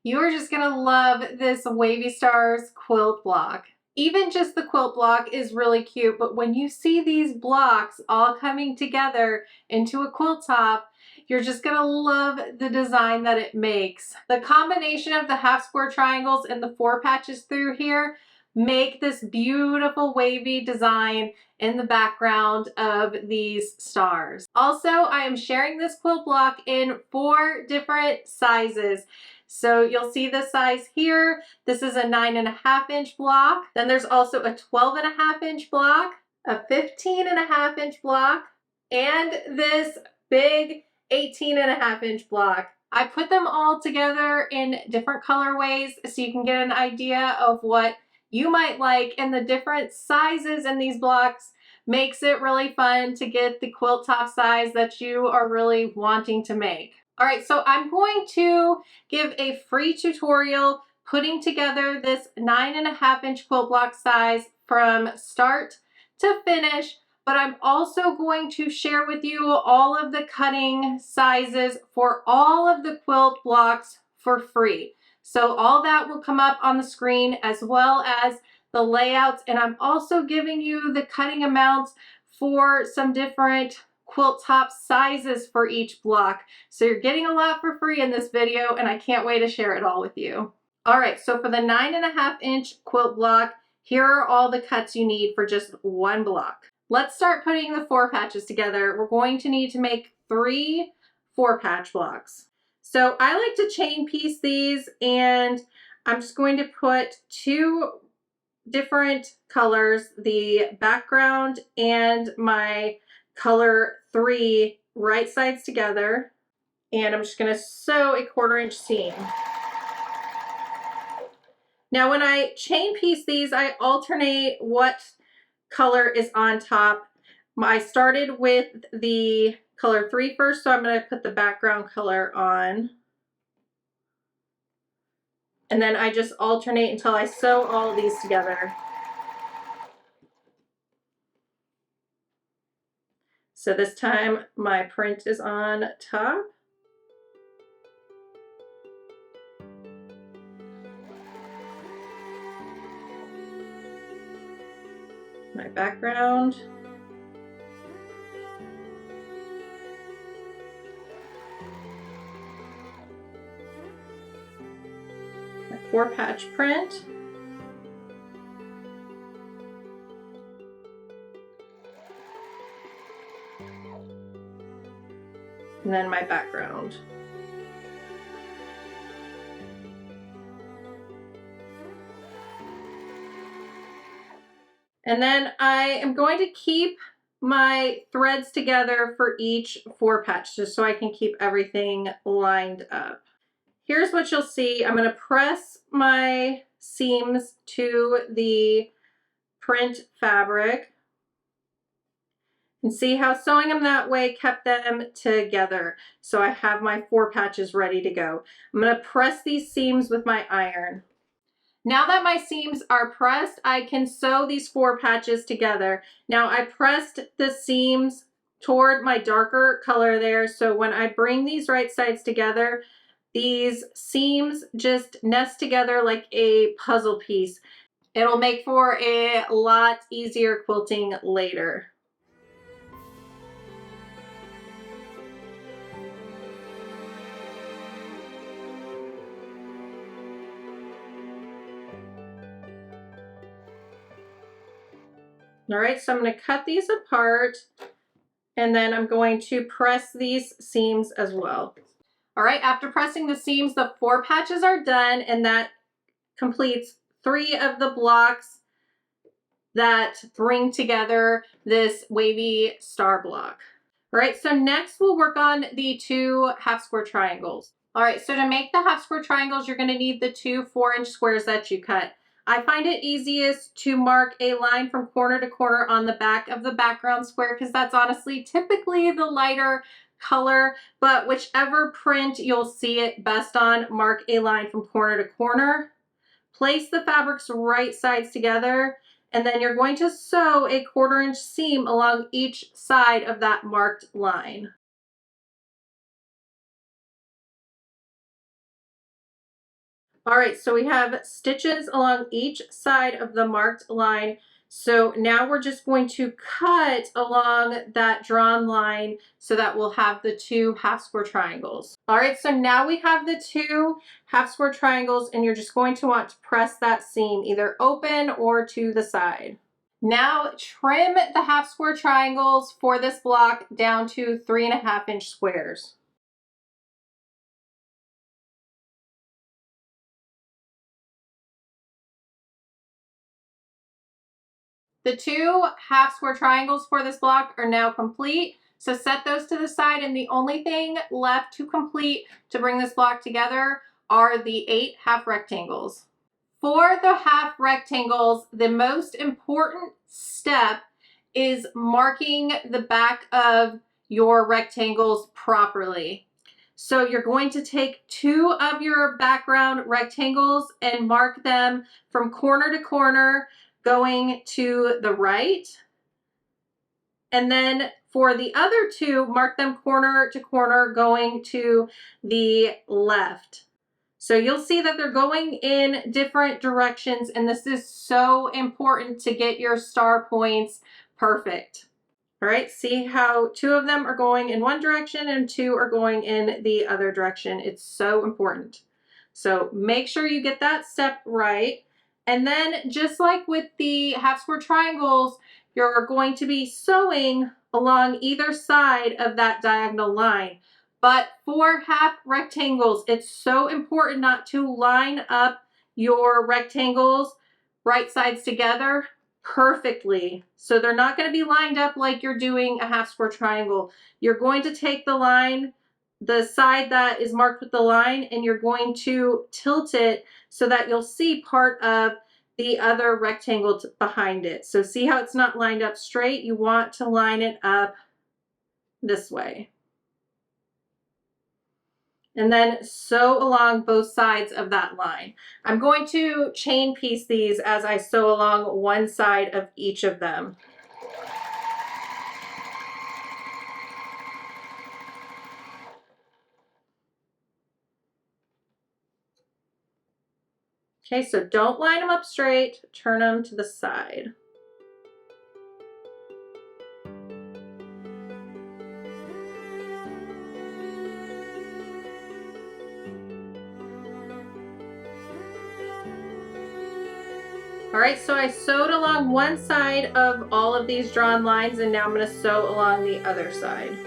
You're just gonna love this Wavy Stars quilt block. Even just the quilt block is really cute, but when you see these blocks all coming together into a quilt top, you're just gonna love the design that it makes. The combination of the half square triangles and the 4 patches through here make this beautiful wavy design in the background of these stars. Also, I am sharing this quilt block in 4 different sizes. So you'll see the size here. This is a 9.5-inch block. Then there's also a 12.5-inch block, a 15.5-inch block, and this big 18.5-inch block. I put them all together in different colorways so you can get an idea of what you might like, and the different sizes in these blocks makes it really fun to get the quilt top size that you are really wanting to make. All right, so I'm going to give a free tutorial putting together this 9.5-inch quilt block size from start to finish, but I'm also going to share with you all of the cutting sizes for all of the quilt blocks for free. So all that will come up on the screen, as well as the layouts, and I'm also giving you the cutting amounts for some different quilt top sizes for each block. So you're getting a lot for free in this video, and I can't wait to share it all with you. All right, so for the 9.5-inch quilt block, here are all the cuts you need for just one block. Let's start putting the 4 patches together. We're going to need to make 3 4-patch blocks. So I like to chain piece these, and I'm just going to put 2 different colors, the background and my color 3, right sides together, and I'm just going to sew a 1/4-inch seam. Now when I chain piece these, I alternate what color is on top. I started with the color 3 first, so I'm going to put the background color on. And then I just alternate until I sew all of these together. So this time my print is on top. My background. My 4-patch print. And then my background. And then I am going to keep my threads together for each 4-patch, just so I can keep everything lined up. Here's what you'll see. I'm going to press my seams to the print fabric. And see how sewing them that way kept them together. So I have my 4 patches ready to go. I'm going to press these seams with my iron. Now that my seams are pressed, I can sew these 4 patches together. Now I pressed the seams toward my darker color there, so when I bring these right sides together, these seams just nest together like a puzzle piece. It'll make for a lot easier quilting later. All right, so I'm going to cut these apart, and then I'm going to press these seams as well. All right, after pressing the seams, the 4 patches are done, and that completes 3 of the blocks that bring together this wavy star block. All right, so next we'll work on the 2 half square triangles. All right, so to make the half square triangles, you're going to need the 2 4-inch squares that you cut. I find it easiest to mark a line from corner to corner on the back of the background square, because that's honestly typically the lighter color, but whichever print you'll see it best on, mark a line from corner to corner. Place the fabrics right sides together, and then you're going to sew a 1/4-inch seam along each side of that marked line. All right, so we have stitches along each side of the marked line. So now we're just going to cut along that drawn line so that we'll have the 2 half square triangles. All right, so now we have the 2 half square triangles, and you're just going to want to press that seam either open or to the side. Now trim the half square triangles for this block down to 3.5-inch squares. The 2 half square triangles for this block are now complete. So set those to the side, and the only thing left to complete to bring this block together are the 8 half rectangles. For the half rectangles, the most important step is marking the back of your rectangles properly. So you're going to take 2 of your background rectangles and mark them from corner to corner going to the right. And then for the other 2, mark them corner to corner going to the left. So you'll see that they're going in different directions, and this is so important to get your star points perfect. All right, see how 2 of them are going in one direction and 2 are going in the other direction. It's so important. So make sure you get that step right. And then just like with the half square triangles, you're going to be sewing along either side of that diagonal line. But for half rectangles, it's so important not to line up your rectangles right sides together perfectly. So they're not going to be lined up like you're doing a half square triangle. You're going to take the line, the side that is marked with the line, and you're going to tilt it so that you'll see part of the other rectangle behind it. So see how it's not lined up straight? You want to line it up this way. And then sew along both sides of that line. I'm going to chain piece these as I sew along one side of each of them. Okay, so don't line them up straight, turn them to the side. All right, so I sewed along one side of all of these drawn lines, and now I'm going to sew along the other side.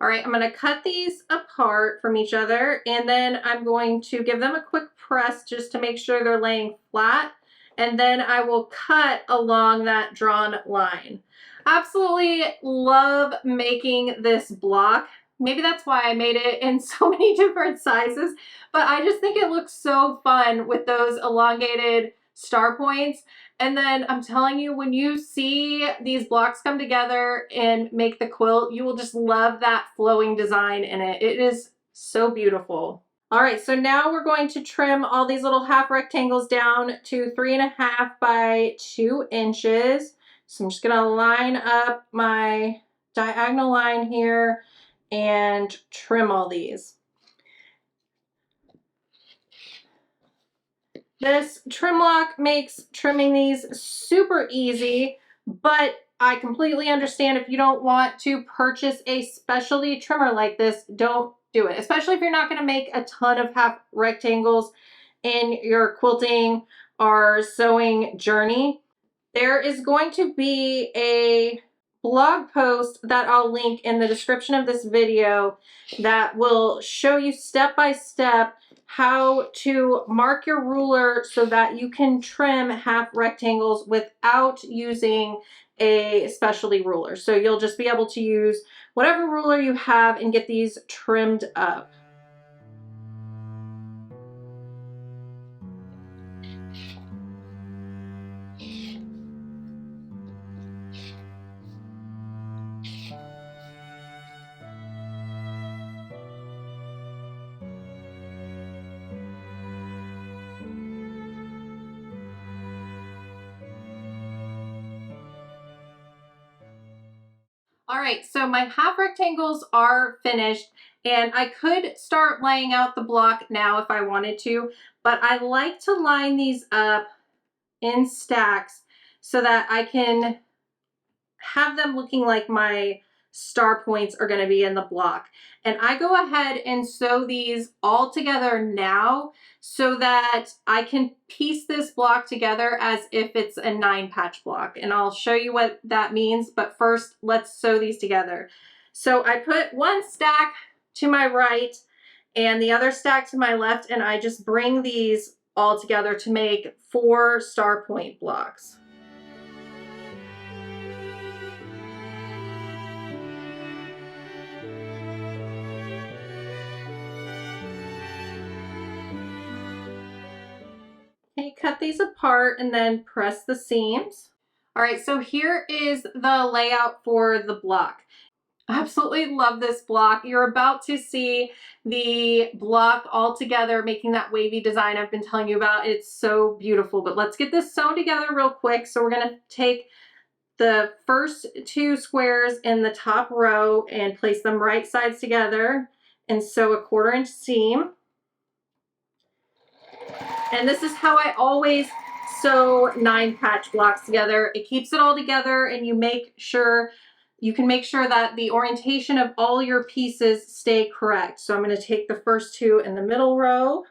All right, I'm going to cut these apart from each other, and then I'm going to give them a quick press just to make sure they're laying flat, and then I will cut along that drawn line. Absolutely love making this block. Maybe that's why I made it in so many different sizes, but I just think it looks so fun with those elongated star points. And then I'm telling you, when you see these blocks come together and make the quilt, you will just love that flowing design in it. It is so beautiful. All right, so now we're going to trim all these little half rectangles down to 3.5 by 2 inches. So I'm just gonna line up my diagonal line here and trim all these. This trim lock makes trimming these super easy, but I completely understand if you don't want to purchase a specialty trimmer like this, don't do it. Especially if you're not gonna make a ton of half rectangles in your quilting or sewing journey. There is going to be a blog post that I'll link in the description of this video that will show you step by step how to mark your ruler so that you can trim half rectangles without using a specialty ruler. So you'll just be able to use whatever ruler you have and get these trimmed up. All right, so my half rectangles are finished, and I could start laying out the block now if I wanted to, but I like to line these up in stacks so that I can have them looking like my star points are going to be in the block. And I go ahead and sew these all together now so that I can piece this block together as if it's a 9-patch block. And I'll show you what that means, but first let's sew these together. So I put one stack to my right and the other stack to my left, and I just bring these all together to make 4 star point blocks. Okay, cut these apart and then press the seams. All right, so here is the layout for the block. I absolutely love this block. You're about to see the block all together, making that wavy design I've been telling you about. It's so beautiful, but let's get this sewn together real quick. So we're gonna take the first 2 squares in the top row and place them right sides together and sew a 1/4 inch seam. And this is how I always sew 9-patch blocks together. It keeps it all together, and you can make sure that the orientation of all your pieces stay correct. So I'm going to take the first 2 in the middle row.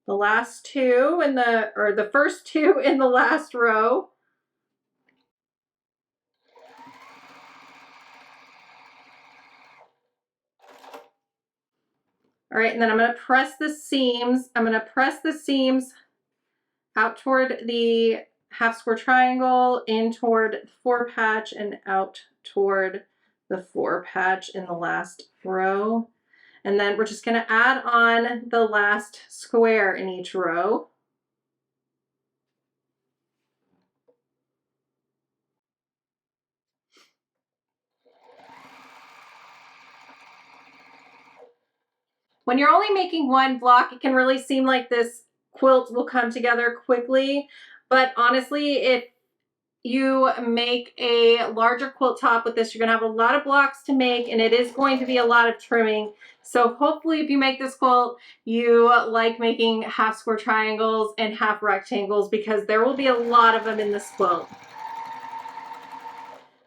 The last 2 in the first 2 in the last row. All right, and then I'm going to press the seams. I'm going to press the seams out toward the half square triangle, in toward the 4-patch, and out toward the 4-patch in the last row. And then we're just going to add on the last square in each row. When you're only making one block, it can really seem like this quilt will come together quickly, but honestly, if you make a larger quilt top with this, you're going to have a lot of blocks to make, and it is going to be a lot of trimming. So hopefully if you make this quilt, you like making half square triangles and half rectangles, because there will be a lot of them in this quilt.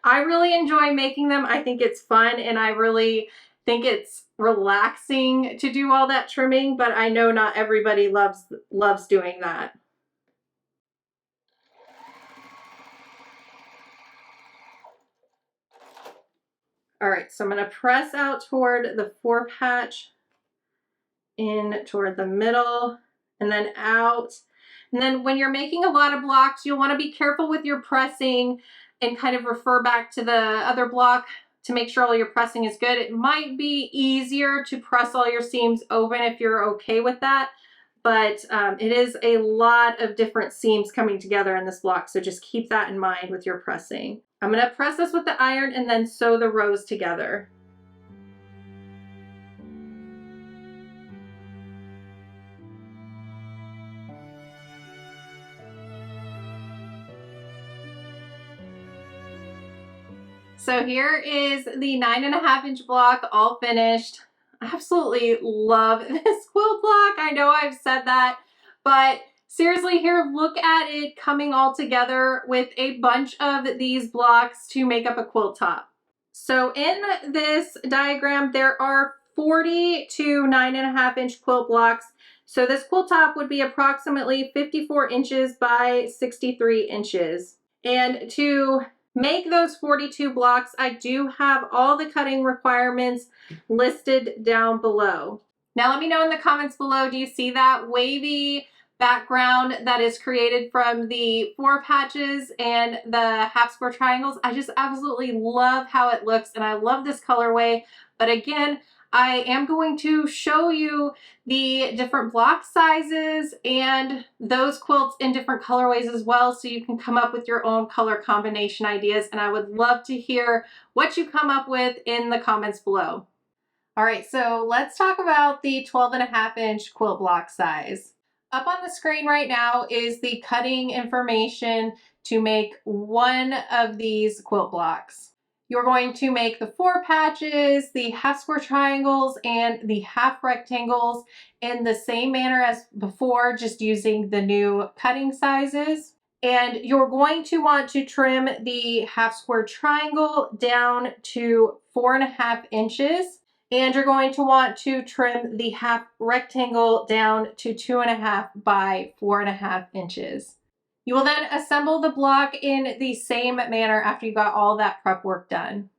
I really enjoy making them. I think it's fun, and I really think it's relaxing to do all that trimming, but I know not everybody loves doing that. All right, so I'm going to press out toward the 4-patch, in toward the middle, and then out. And then when you're making a lot of blocks, you'll want to be careful with your pressing and kind of refer back to the other block to make sure all your pressing is good. It might be easier to press all your seams open if you're okay with that, but it is a lot of different seams coming together in this block, so just keep that in mind with your pressing. I'm going to press this with the iron and then sew the rows together. So here is the 9.5-inch block all finished. I absolutely love this quilt block. I know I've said that, but seriously, here, look at it coming all together with a bunch of these blocks to make up a quilt top. So in this diagram, there are 40 to 9.5-inch quilt blocks. So this quilt top would be approximately 54 inches by 63 inches. And to make those 42 blocks, I do have all the cutting requirements listed down below. Now let me know in the comments below, do you see that wavy background that is created from the 4 patches and the half square triangles? I just absolutely love how it looks, and I love this colorway. But again, I am going to show you the different block sizes and those quilts in different colorways as well, so you can come up with your own color combination ideas, and I would love to hear what you come up with in the comments below. All right, so let's talk about the 12.5-inch quilt block size. Up on the screen right now is the cutting information to make one of these quilt blocks. You're going to make the 4 patches, the half square triangles, and the half rectangles in the same manner as before, just using the new cutting sizes. And you're going to want to trim the half square triangle down to 4.5 inches. And you're going to want to trim the half rectangle down to 2.5 by 4.5 inches. You will then assemble the block in the same manner after you got all that prep work done.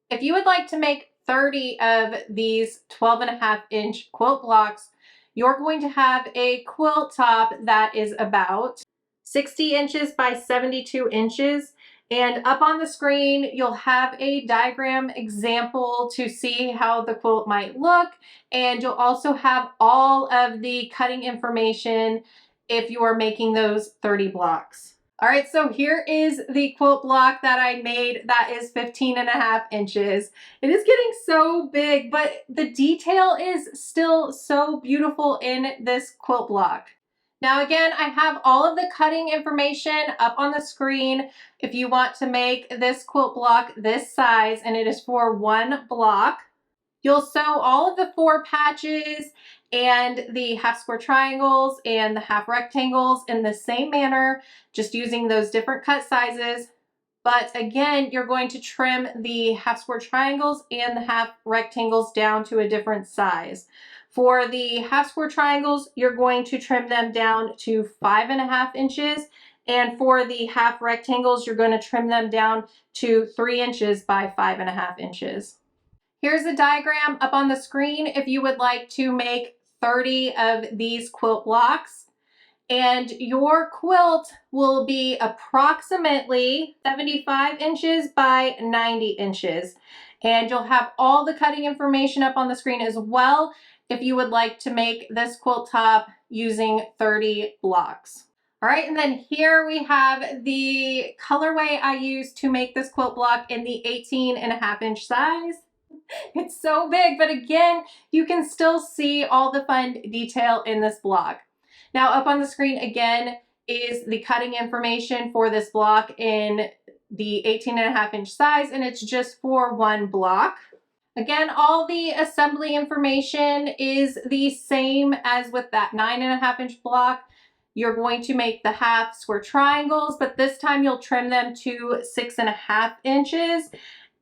If you would like to make 30 of these 12.5-inch quilt blocks, you're going to have a quilt top that is about 60 inches by 72 inches. And up on the screen, you'll have a diagram example to see how the quilt might look. And you'll also have all of the cutting information if you are making those 30 blocks. All right, so here is the quilt block that I made that is 15.5 inches. It is getting so big, but the detail is still so beautiful in this quilt block. Now again, I have all of the cutting information up on the screen if you want to make this quilt block this size, and it is for one block. You'll sew all of the 4 patches and the half square triangles and the half rectangles in the same manner, just using those different cut sizes. But again, you're going to trim the half square triangles and the half rectangles down to a different size. For the half square triangles, you're going to trim them down to 5.5 inches. And for the half rectangles, you're going to trim them down to 3 inches by 5.5 inches. Here's a diagram up on the screen if you would like to make 30 of these quilt blocks. And your quilt will be approximately 75 inches by 90 inches. And you'll have all the cutting information up on the screen as well if you would like to make this quilt top using 30 blocks. All right, and then here we have the colorway I used to make this quilt block in the 18.5-inch size. It's so big, but again, you can still see all the fun detail in this block. Now up on the screen again is the cutting information for this block in the 18.5-inch size, and it's just for one block. Again, all the assembly information is the same as with that 9.5-inch block. You're going to make the half square triangles, but this time you'll trim them to 6.5 inches.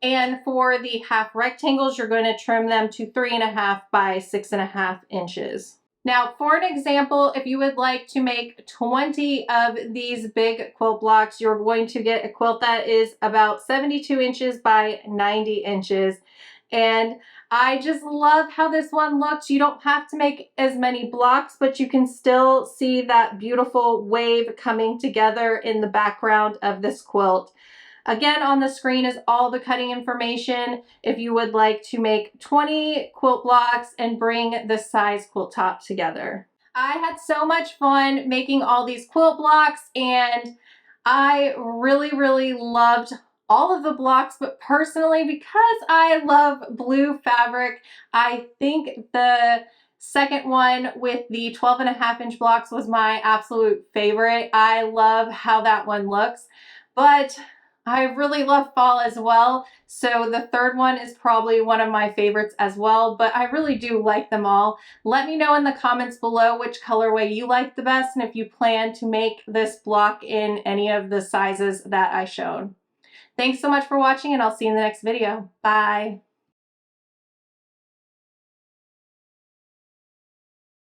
And for the half rectangles, you're going to trim them to 3.5 by 6.5 inches. Now, for an example, if you would like to make 20 of these big quilt blocks, you're going to get a quilt that is about 72 inches by 90 inches. And I just love how this one looks. You don't have to make as many blocks, but you can still see that beautiful wave coming together in the background of this quilt. Again, on the screen is all the cutting information if you would like to make 20 quilt blocks and bring the size quilt top together. I had so much fun making all these quilt blocks, and I really loved all of the blocks, but personally, because I love blue fabric, I think the second one with the 12.5-inch blocks was my absolute favorite. I love how that one looks, but I really love fall as well, so the third one is probably one of my favorites as well, but I really do like them all. Let me know in the comments below which colorway you like the best and if you plan to make this block in any of the sizes that I showed. Thanks so much for watching, and I'll see you in the next video. Bye!